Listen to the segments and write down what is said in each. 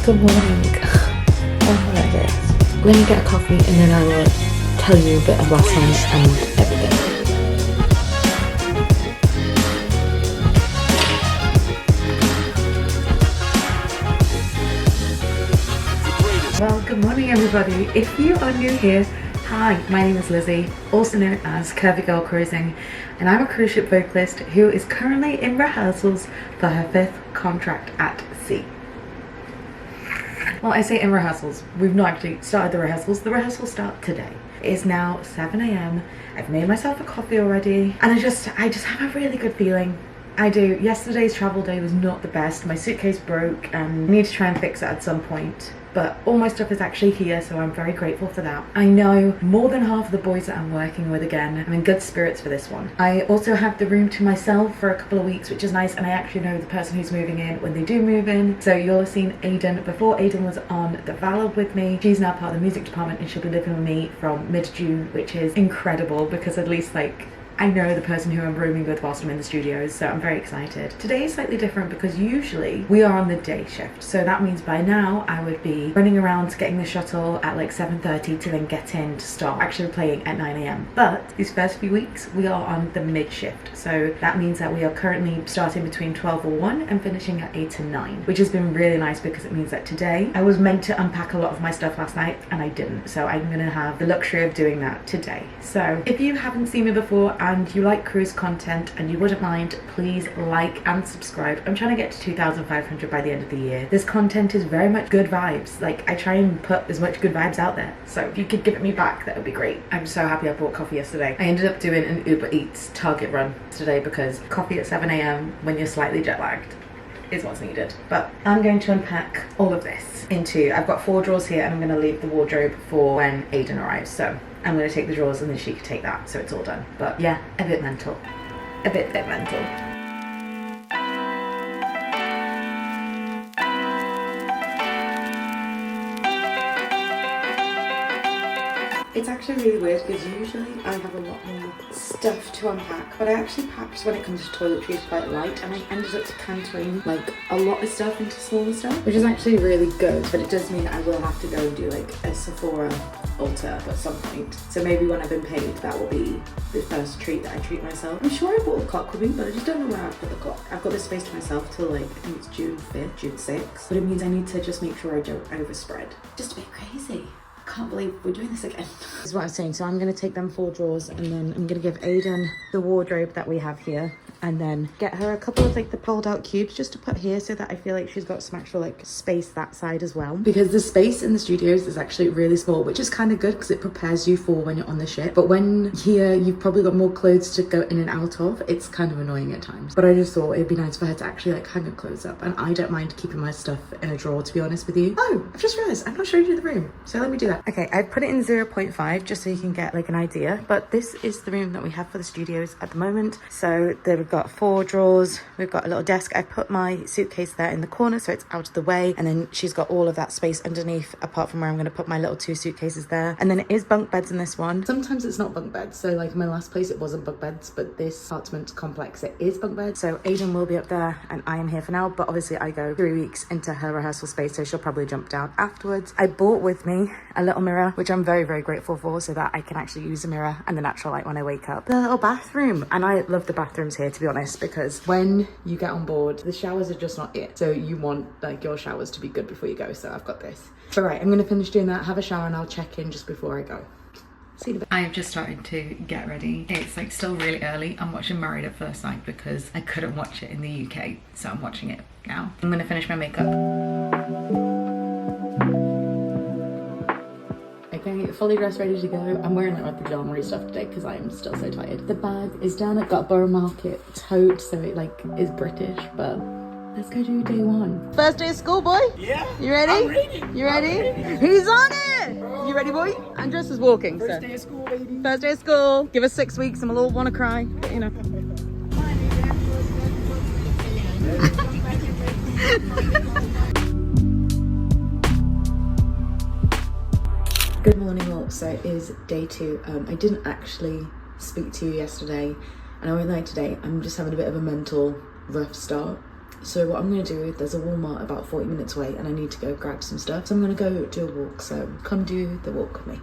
Good morning. Oh my days. Let me get a coffee and then I will tell you a bit of last night and everything. Well, good morning everybody. If you are new here, hi, my name is Lizzie, also known as Curvy Girl Cruising, and I'm a cruise ship vocalist who is currently in rehearsals for her 5th contract at sea. Well, I say in rehearsals, we've not actually started the rehearsals. The rehearsals start today. It is now 7 AM. I've made myself a coffee already, and I just have a really good feeling. I do. Yesterday's travel day was not the best. My suitcase broke and I need to try and fix it at some point. But all my stuff is actually here, so I'm very grateful for that. I know more than half of the boys that I'm working with again. I'm in good spirits for this one. I also have the room to myself for a couple of weeks, which is nice, and I actually know the person who's moving in when they do move in. So you'll have seen Aiden before. Aiden was on the Valor with me. She's now part of the music department and she'll be living with me from mid-June, which is incredible because at least I know the person who I'm rooming with whilst I'm in the studios, so I'm very excited. Today is slightly different because usually we are on the day shift, so that means by now I would be running around getting the shuttle at like 7:30 to then get in to start actually playing at 9 AM. But these first few weeks we are on the mid shift, so that means that we are currently starting between 12 or 1 and finishing at 8 to 9, which has been really nice because it means that today I was meant to unpack a lot of my stuff last night and I didn't, so I'm gonna have the luxury of doing that today. So if you haven't seen me before and you like cruise content and you wouldn't mind, please like and subscribe. I'm trying to get to 2,500 by the end of the year. This content is very much good vibes. Like, I try and put as much good vibes out there, so if you could give it me back, that would be great. I'm so happy I bought coffee yesterday. I ended up doing an Uber Eats Target run today because coffee at 7 AM when you're slightly jet lagged is what's needed. But I'm going to unpack all of this into, I've got 4 drawers here and I'm going to leave the wardrobe for when Aiden arrives. So I'm going to take the drawers and then she can take that, so it's all done. But yeah, a bit mental. A bit mental. It's actually really weird because usually I have a lot more stuff to unpack, but I actually packed when it comes to toiletries quite light, and I ended up cantering like a lot of stuff into smaller stuff, which is actually really good, but it does mean that I will have to go and do like a Sephora altar at some point. So maybe when I've been paid, that will be the first treat that I treat myself. I'm sure I bought a clock with me, but I just don't know where I've put the clock. I've got this space to myself till like, I think it's June 5th, June 6th, but it means I need to just make sure I don't overspread. Just a bit crazy. Can't believe we're doing this again. This is what I was saying. So I'm going to take them 4 drawers and then I'm going to give Aiden the wardrobe that we have here and then get her a couple of like the pulled out cubes just to put here so that I feel like she's got some actual like space that side as well, because the space in the studios is actually really small, which is kind of good because it prepares you for when you're on the ship. But when here you've probably got more clothes to go in and out of, it's kind of annoying at times. But I just thought it'd be nice for her to actually like hang her clothes up, and I don't mind keeping my stuff in a drawer, to be honest with you. Oh, I've just realized I've not showed you the room, so let me do that. Okay, I've put it in 0.5 just so you can get like an idea, but this is the room that we have for the studios at the moment. So there we've got 4 drawers, we've got a little desk. I put my suitcase there in the corner so it's out of the way, and then she's got all of that space underneath apart from where I'm going to put my little 2 suitcases there. And then it is bunk beds in this one. Sometimes it's not bunk beds, so like my last place it wasn't bunk beds, but this apartment complex it is bunk beds. So Aiden will be up there and I am here for now, but obviously I go 3 weeks into her rehearsal space, so she'll probably jump down afterwards. I bought with me a little mirror, which I'm very, very grateful for, so that I can actually use a mirror and the natural light when I wake up. The little bathroom, and I love the bathrooms here, to be honest, because when you get on board, the showers are just not it. So you want like your showers to be good before you go, so I've got this. All right, I'm gonna finish doing that, have a shower, and I'll check in just before I go. See you in a bit. I have just started to get ready. It's like still really early. I'm watching Married at First Sight because I couldn't watch it in the UK, so I'm watching it now. I'm gonna finish my makeup. Okay, fully dressed, ready to go. I'm wearing like my pajama stuff today because I'm still so tired. The bag is down. I've got a Borough Market tote, so it like is British, but let's go do day 1. First day of school, boy? Yeah. You ready? I'm ready. You ready? He's on it! You ready, boy? Andres is walking. First day of school, baby. First day of school. Give us 6 weeks and we'll all want to cry, but you know. Good morning all. So it is day 2. I didn't actually speak to you yesterday and I won't lie, today I'm just having a bit of a mental rough start. So what I'm going to do, there's a Walmart about 40 minutes away and I need to go grab some stuff. So I'm going to go do a walk. So come do the walk with me.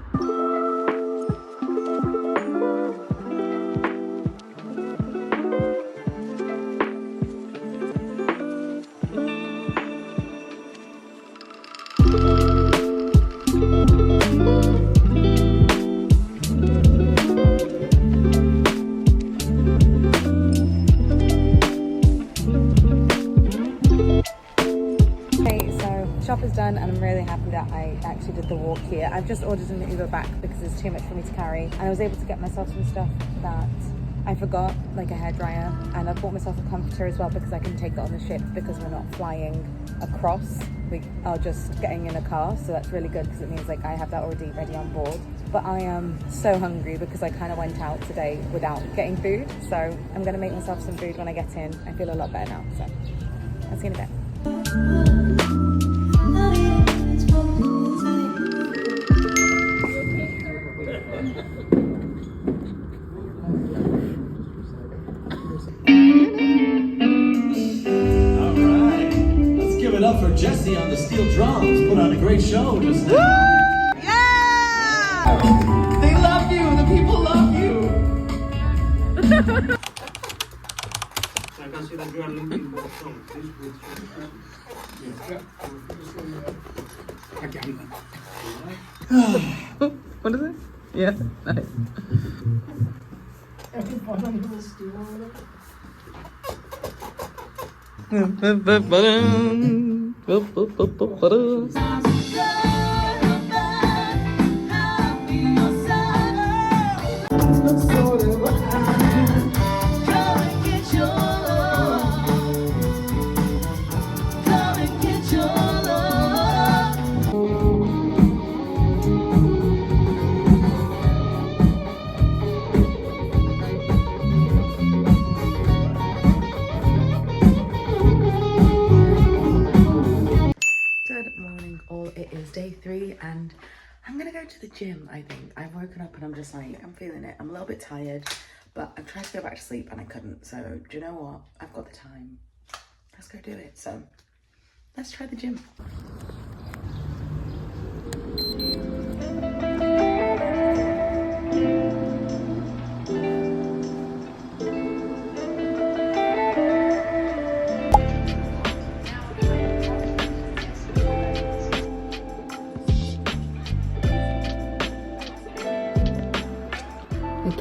Shop is done and I'm really happy that I actually did the walk here. I've just ordered an Uber back because it's too much for me to carry, and I was able to get myself some stuff that I forgot, like a hairdryer, and I've bought myself a comforter as well because I can take that on the ship because we're not flying across, we are just getting in a car, so that's really good because it means like I have that already ready on board. But I am so hungry because I kind of went out today without getting food, so I'm going to make myself some food when I get in. I feel a lot better now, so I'll see you in a bit. Up for Jesse on the steel drums, put on a great show just now. Yeah! They love you, the people love you. I can see that you are linking both songs. What is it? Yeah, nice. Good morning all, it is day 3 and I'm gonna go to the gym. I think I've woken up and I'm just like, I'm feeling it. I'm a little bit tired, but I've tried to go back to sleep and I couldn't. So do you know what? I've got the time. Let's go do it. So let's try the gym.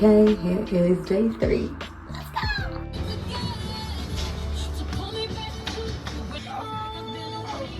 Okay, here is day 3.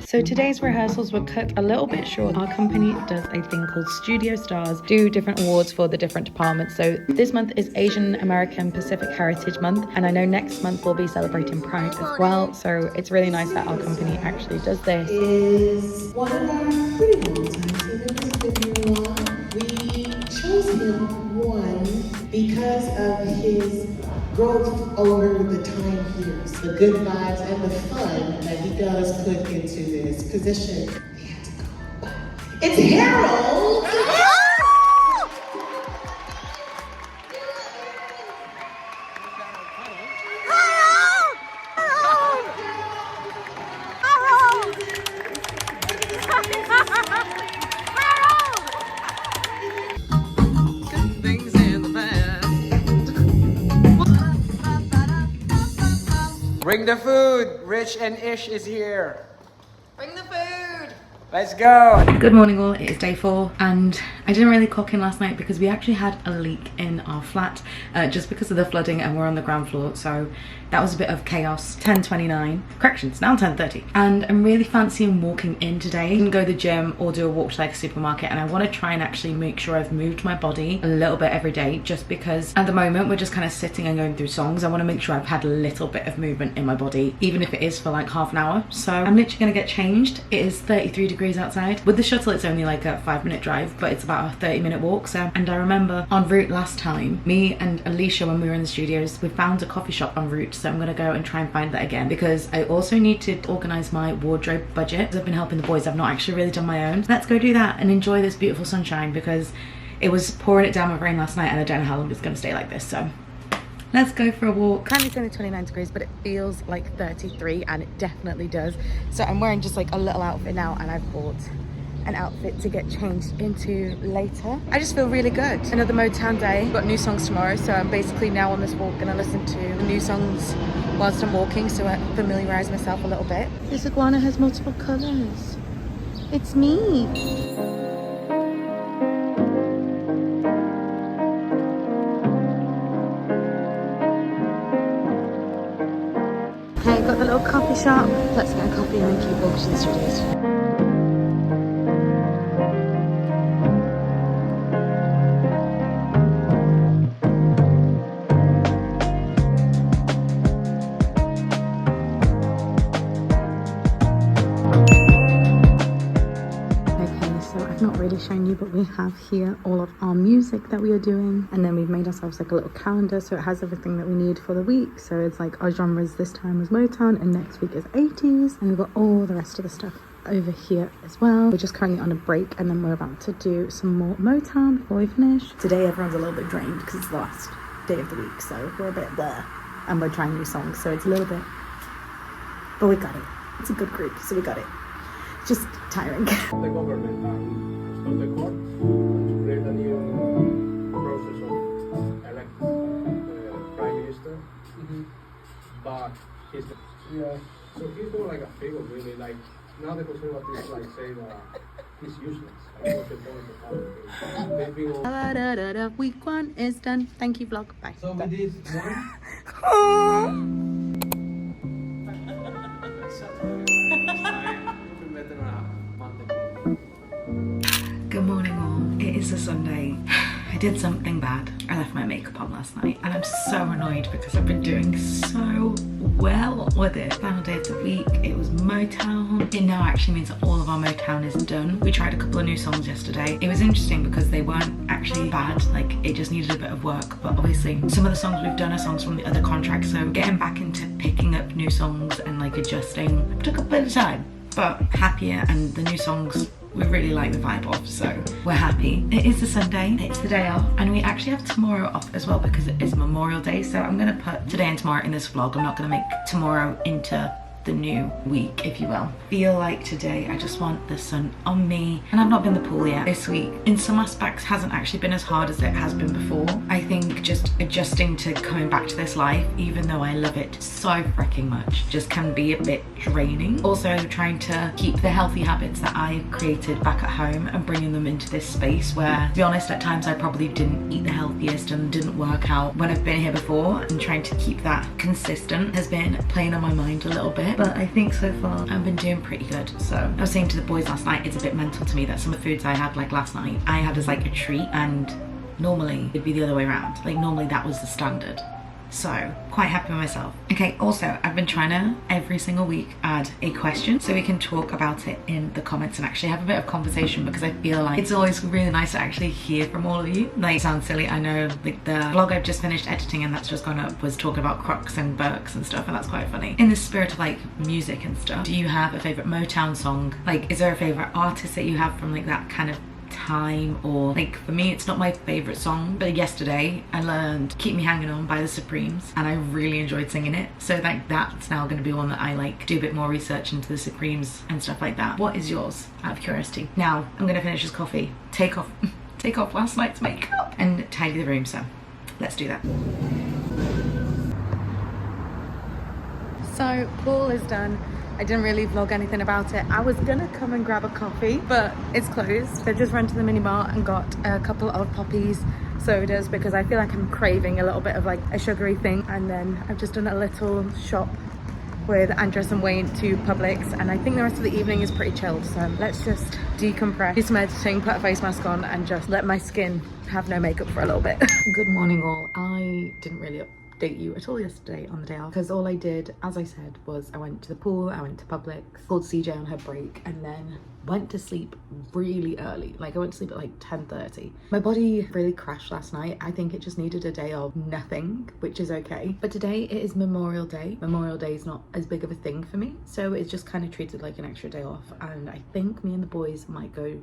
So today's rehearsals were cut a little bit short. Our company does a thing called Studio Stars, do different awards for the different departments. So this month is Asian American Pacific Heritage Month, and I know next month we'll be celebrating Pride as well. So it's really nice that our company actually does this. Is one of our pretty long time, so there was a good long. We chose him, one, because of his growth over the time years, the good vibes and the fun that he does put into this position. They had to go. It's Harold! Bring the food! Rich and Ish is here. Bring the food! Let's go! Good morning all, it is day 4 and I didn't really cook in last night because we actually had a leak in our flat just because of the flooding and we're on the ground floor, so that was a bit of chaos. 10:29, corrections, now 10:30, and I'm really fancying walking in today. I can go to the gym or do a walk to like a supermarket, and I want to try and actually make sure I've moved my body a little bit every day, just because at the moment we're just kind of sitting and going through songs. I want to make sure I've had a little bit of movement in my body, even if it is for like half an hour. So I'm literally gonna get changed. It is 33 degrees outside. With the shuttle it's only like a 5-minute drive, but it's about a 30-minute walk. So, and I remember en route last time, me and Alicia, when we were in the studios, we found a coffee shop en route, so I'm gonna go and try and find that again, because I also need to organize my wardrobe budget. I've been helping the boys, I've not actually really done my own. Let's go do that and enjoy this beautiful sunshine, because it was pouring it down with rain last night and I don't know how long it's gonna stay like this, so Let's go for a walk. Currently it's only 29 degrees, but it feels like 33, and it definitely does. So I'm wearing just like a little outfit now, and I've bought an outfit to get changed into later. I just feel really good. Another Motown day. Got new songs tomorrow, so I'm basically now on this walk gonna listen to the new songs whilst I'm walking, so I familiarise myself a little bit. This iguana has multiple colours. It's me. Okay, got the little coffee shop. Let's get a coffee and then keep walking to the studios. Shown you, but we have here all of our music that we are doing, and then we've made ourselves like a little calendar, so it has everything that we need for the week. So it's like our genres this time was Motown, and next week is 80s, and we've got all the rest of the stuff over here as well. We're just currently on a break, and then we're about to do some more Motown before we finish. Today everyone's a little bit drained because it's the last day of the week, so we're a bit bleh, and we're trying new songs, so it's a little bit, but we got it. It's a good group, so we got it. Just tiring. The government stop the court to create a new process of elect the prime minister. But he's so he's more like a figure, really. Like now the conservatives like say that he's useless. Like, what's the point of having him? They've been all... Week 1 is done. Thank you, vlog. Bye. So we did one. Good morning all. It is a Sunday. I did something bad. I left my makeup on last night, and I'm so annoyed because I've been doing so well with it. Final day of the week, it was Motown. It now actually means that all of our Motown is done. We tried a couple of new songs yesterday. It was interesting because they weren't actually bad, like it just needed a bit of work, but obviously some of the songs we've done are songs from the other contracts, so getting back into picking up new songs and like adjusting took a bit of time, but happier, and the new songs we really like the vibe of, so we're happy. It is a Sunday, it's the day off, and we actually have tomorrow off as well because it is Memorial Day, so I'm gonna put today and tomorrow in this vlog. I'm not gonna make tomorrow into the new week, if you will. Feel like today I just want the sun on me, and I've not been to the pool yet this week. In some aspects hasn't actually been as hard as it has been before. I think just adjusting to coming back to this life, even though I love it so freaking much, just can be a bit draining. Also trying to keep the healthy habits that I created back at home and bringing them into this space where, to be honest, at times I probably didn't eat the healthiest and didn't work out when I've been here before, and trying to keep that consistent has been playing on my mind a little bit. But I think so far I've been doing pretty good. So I was saying to the boys last night, it's a bit mental to me that some of the foods I had like last night, I had as like a treat, and normally it'd be the other way around. Like normally that was the standard. So quite happy with myself. Okay, also I've been trying to every single week add a question so we can talk about it in the comments and actually have a bit of conversation, because I feel like it's always really nice to actually hear from all of you. Like, it sounds silly, I know, like the vlog I've just finished editing and that's just gone up was talking about Crocs and Birks and stuff, and that's quite funny. In the spirit of like music and stuff, do you have a favorite Motown song? Like, is there a favorite artist that you have from like that kind of time? Or like, for me it's not my favorite song, but yesterday I learned Keep Me Hanging On by the Supremes and I really enjoyed singing it, so like that's now going to be one that I like do a bit more research into the Supremes and stuff like that. What is yours, out of curiosity? Now I'm gonna finish this coffee, take off last night's makeup and tidy the room, so let's do that. So pool is done. I didn't really vlog anything about it. I was gonna come and grab a coffee, but it's closed. I've just run to the mini mart and got a couple of Poppy's sodas because I feel like I'm craving a little bit of like a sugary thing. And then I've just done a little shop with Andres and Wayne to Publix, and I think the rest of the evening is pretty chilled. So let's just decompress, do some editing, put a face mask on, and just let my skin have no makeup for a little bit. Good morning all. I didn't really update you at all yesterday on the day off, because all I did, as I said, was I went to the pool, I went to Publix, called CJ on her break, and then went to sleep really early. Like, I went to sleep at like 10:30. My body really crashed last night. I think it just needed a day of nothing, which is okay. But today it is Memorial Day. Memorial Day is not as big of a thing for me, so it's just kind of treated like an extra day off, and I think me and the boys might go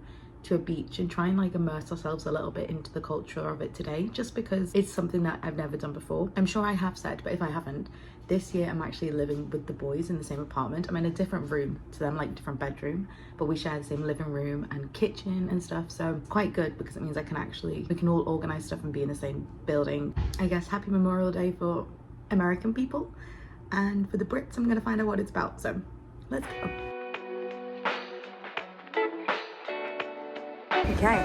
to a beach and try and like immerse ourselves a little bit into the culture of it today, just because it's something that I've never done before. I'm sure I have said, but if I haven't, this year I'm actually living with the boys in the same apartment. I'm in a different room to them, like different bedroom, but we share the same living room and kitchen and stuff, so quite good because it means we can all organize stuff and be in the same building. I guess happy Memorial Day for American people, and for the Brits I'm gonna find out what it's about, so let's go. Okay.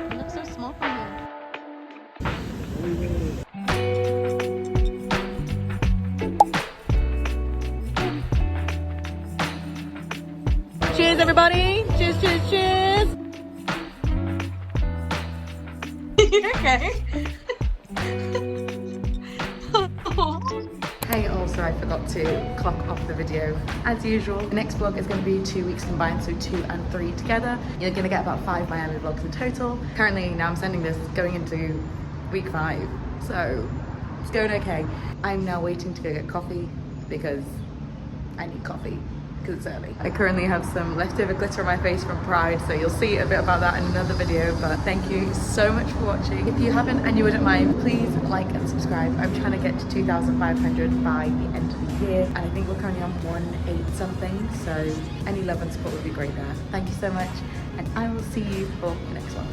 It looks so small from here. Cheers, everybody! Cheers, cheers, cheers! Okay. Hey, also I forgot to clock off the video as usual. The next vlog is going to be 2 weeks combined, so 2 and 3 together. You're going to get about 5 Miami vlogs in total. Currently, now I'm sending this going into week 5, so it's going okay. I'm now waiting to go get coffee because I need coffee because it's early. I currently have some leftover glitter on my face from Pride, so you'll see a bit about that in another video, but thank you so much for watching. If you haven't and you wouldn't mind, please like and subscribe. I'm trying to get to 2,500 by the end of the year, and I think we're currently on 1,800 something, so any love and support would be great there. Thank you so much, and I will see you for the next one.